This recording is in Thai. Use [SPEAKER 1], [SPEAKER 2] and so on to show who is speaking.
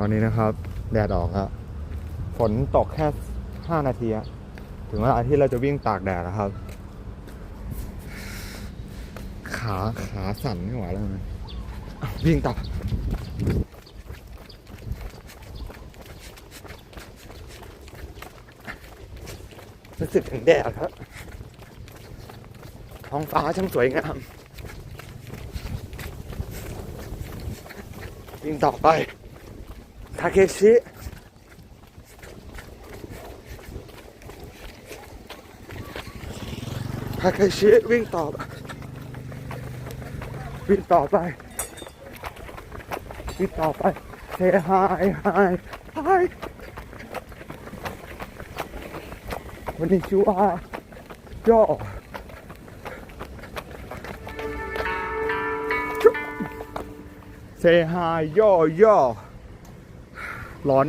[SPEAKER 1] ตอนนี้นะครับแดดออกแล้วฝนตกแค่5 นาทีถึงเวลาที่เราจะวิ่งตากแดดแล้วครับขาสั่นไม่ไหวแล้วนะวิ่งต่อรู้สึกถึงแดดครับท้องฟ้าช่างสวยงามวิ่งต่อไปทาเคชิวิ่งต่อไปวิ่งต่อไปเซฮายวันนี้ชื่อว่าย่อเซฮายย่อร้อน